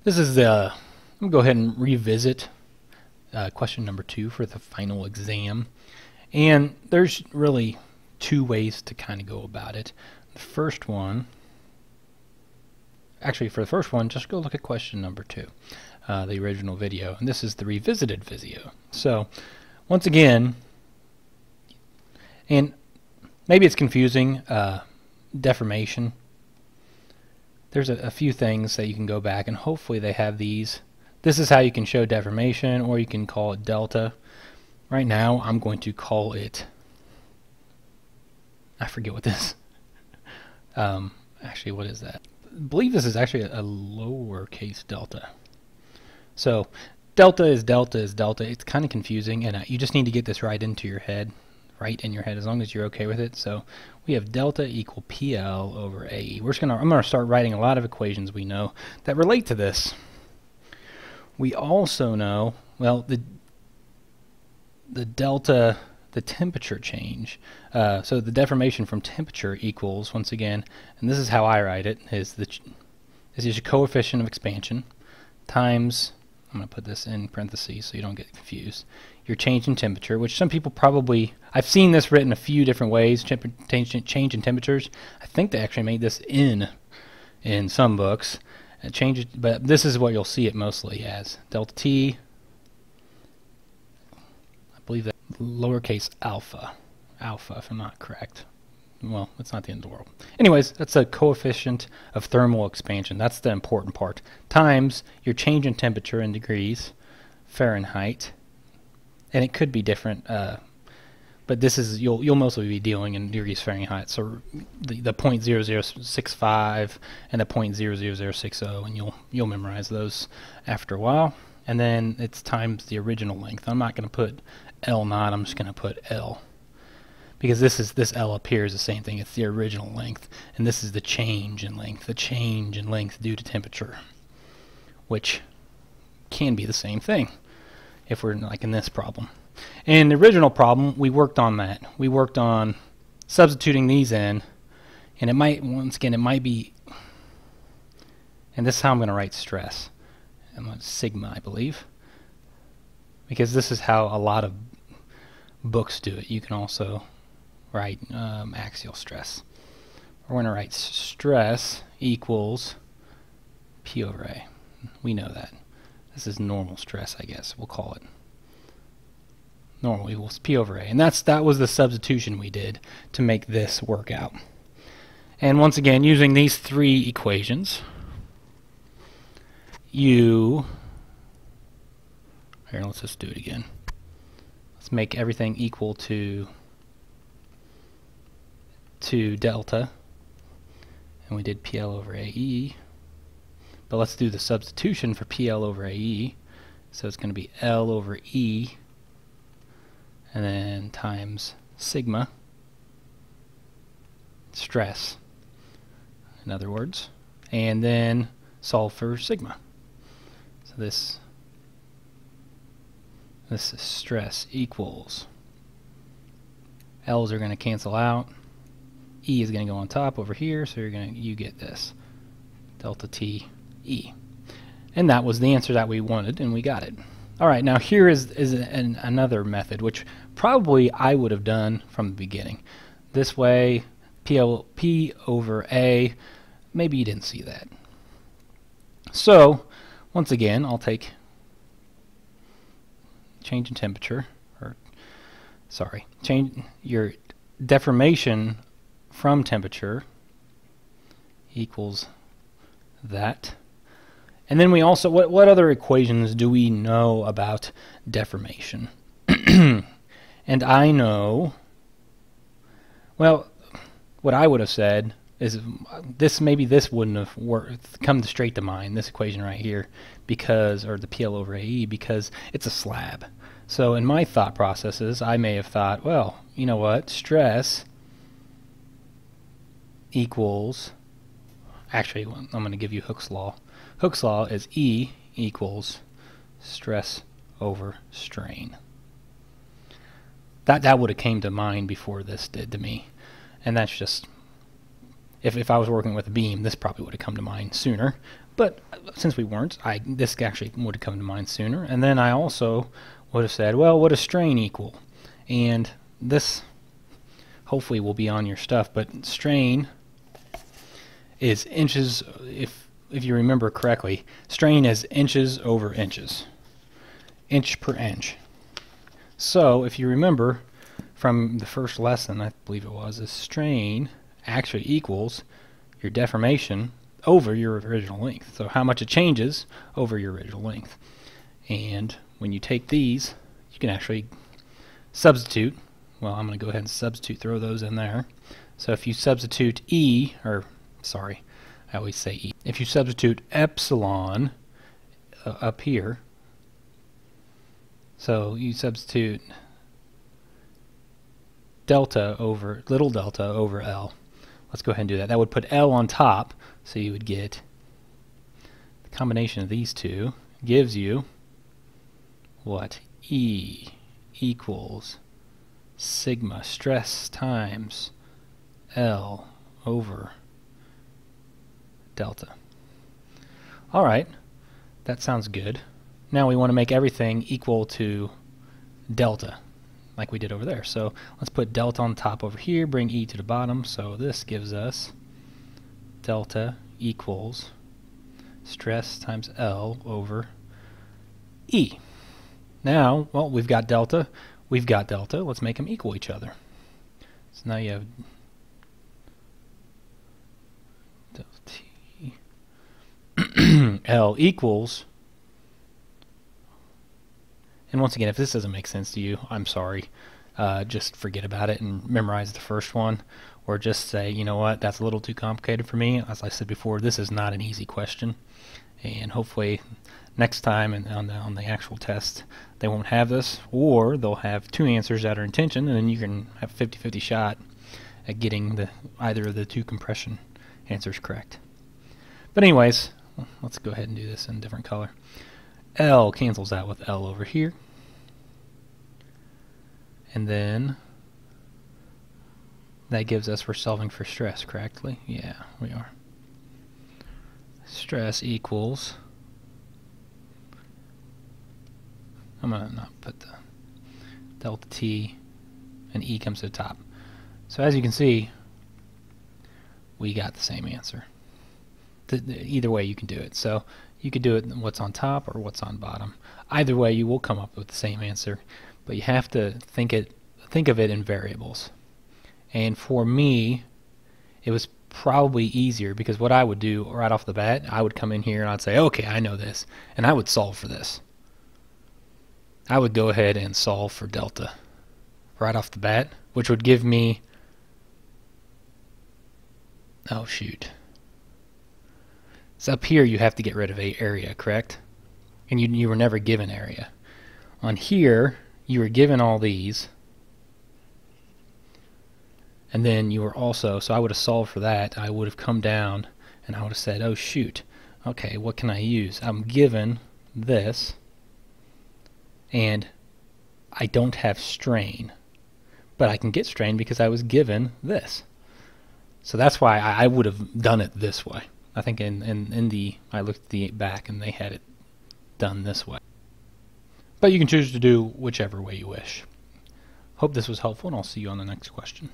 This is I'm going to go ahead and revisit question number 2 for the final exam. And there's really two ways to kind of go about it. The first one, actually for the first one, just go look at question number 2, the original video. And this is the revisited video. So once again, and maybe it's confusing, deformation. There's a few things that you can go back, and hopefully they have these. This is how you can show deformation, or you can call it delta. Right now I'm going to call it, I forget what this actually, what is that? I believe this is actually a lowercase delta. So delta is delta is delta. It's kind of confusing, and you just need to get this right into your head, as long as you're okay with it. So we have delta equal PL over AE. I'm gonna start writing a lot of equations we know that relate to this. We also know, well, the delta, the temperature change. So the deformation from temperature equals, once again, and this is how I write it, is your coefficient of expansion times, I'm going to put this in parentheses so you don't get confused, your change in temperature, which some people probably, I've seen this written a few different ways, change in temperatures. I think they actually made this in some books. Change it, but this is what you'll see it mostly as. Delta T, I believe that lowercase alpha if I'm not correct. Well, it's not the end of the world. Anyways, that's a coefficient of thermal expansion. That's the important part. Times your change in temperature in degrees Fahrenheit, and it could be different, but this is you'll mostly be dealing in degrees Fahrenheit. So the 0.0065 and the 0.00060, and you'll memorize those after a while. And then it's times the original length. I'm not going to put L naught. I'm just going to put L, because this L up here is the same thing. It's the original length, and this is the change in length. The change in length due to temperature, which can be the same thing if we're like in this problem. In the original problem, we worked on that. We worked on substituting these in, and it might, once again, it might be, and this is how I'm going to write stress. I'm going to sigma, I believe, because this is how a lot of books do it. You can also write axial stress. We're going to write stress equals P over A. We know that. This is normal stress, I guess we'll call it. Normal equals P over A. And that was the substitution we did to make this work out. And once again, using these three equations, here, let's just do it again. Let's make everything equal to delta, and we did PL over AE. But let's do the substitution for PL over AE. So it's going to be L over E, and then times sigma, stress, in other words, and then solve for sigma. So this stress equals, L's are going to cancel out, E is going to go on top over here, so you get this delta T E. And that was the answer that we wanted, and we got it. Alright, now here is another method, which probably I would have done from the beginning. This way, P over A, maybe you didn't see that. So, once again, I'll take change in temperature, change your deformation from temperature equals that. And then we also, what other equations do we know about deformation? And I know, well, what I would have said is maybe this wouldn't have come straight to mind, this equation right here, because, or the PL over AE, because it's a slab. So in my thought processes, I may have thought, well, you know what, stress equals, actually, I'm going to give you Hooke's law. Hooke's law is E equals stress over strain. That would have came to mind before this did to me, and that's just, if I was working with a beam, this probably would have come to mind sooner, But since we weren't, this actually would have come to mind sooner. And then I also would have said, well, what does strain equal? And this hopefully will be on your stuff, but strain is inches, if you remember correctly, strain is inches over inches, inch per inch. So if you remember from the first lesson, I believe it was, is strain actually equals your deformation over your original length. So how much it changes over your original length. And when you take these, you can actually substitute. Well, I'm going to go ahead and substitute, throw those in there. So if you substitute E, or sorry, I always say E. If you substitute epsilon up here, so you substitute delta over, little delta over L. Let's go ahead and do that. That would put L on top, so you would get the combination of these two gives you what? E equals sigma stress times L over delta. Alright, that sounds good. Now we want to make everything equal to delta, like we did over there. So let's put delta on top over here, bring E to the bottom. So this gives us delta equals stress times L over E. Now, well, we've got delta. Let's make them equal each other. So now you have delta T L equals, and once again, if this doesn't make sense to you, I'm sorry. Just forget about it and memorize the first one, or just say, you know what, that's a little too complicated for me. As I said before, this is not an easy question, and hopefully next time and on the actual test they won't have this, or they'll have two answers that are in tension, and then you can have a 50-50 shot at getting either of the two compression answers correct. But anyways, let's go ahead and do this in a different color. L cancels out with L over here, and then that gives us, we're solving for stress correctly. Yeah, we are. Stress equals, I'm going to not put the delta T, and E comes to the top. So as you can see, we got the same answer. Either way you can do it. So you could do it what's on top or what's on bottom. Either way you will come up with the same answer, but you have to think of it in variables. And for me, it was probably easier, because what I would do right off the bat, I would come in here and I'd say, okay, I know this, and I would solve for this. I would go ahead and solve for delta right off the bat, which would give me, oh shoot, so up here you have to get rid of area, correct? And you were never given area. On here you were given all these, and then you were also, so I would have solved for that. I would have come down and I would have said, oh shoot, okay, what can I use? I'm given this, and I don't have strain, but I can get strain because I was given this. So that's why I would have done it this way. I think I looked at the back and they had it done this way. But you can choose to do whichever way you wish. Hope this was helpful, and I'll see you on the next question.